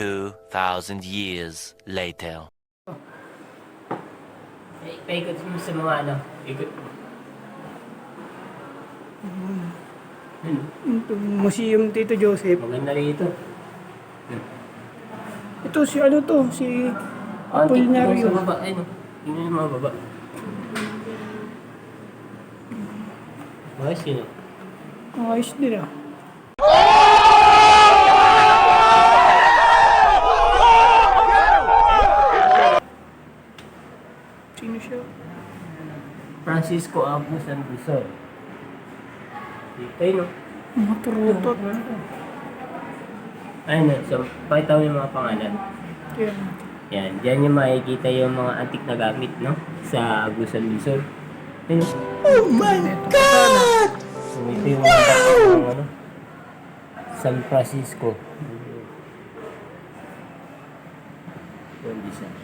2,000 years later. Paikot mo sa mga ano. Ikot. Ito, Museum Tito Joseph. Maganda rito. Ito si ano to, si Sa Apolinario. baba. Ayun. Yun yung mga baba. Ayos yun. Ayos din ah. Sino siya? Francisco Abu San Rizal. Dito yun. Mga turutot. Ayun na. So, pakita mo yung mga pangalan. Yan. Yan. Diyan yung makikita yung mga antik na gamit, no? Sa Agusan Rizal. Ayun. Oh my God! So, ito yung mga ng ano? San Francisco. Yung design.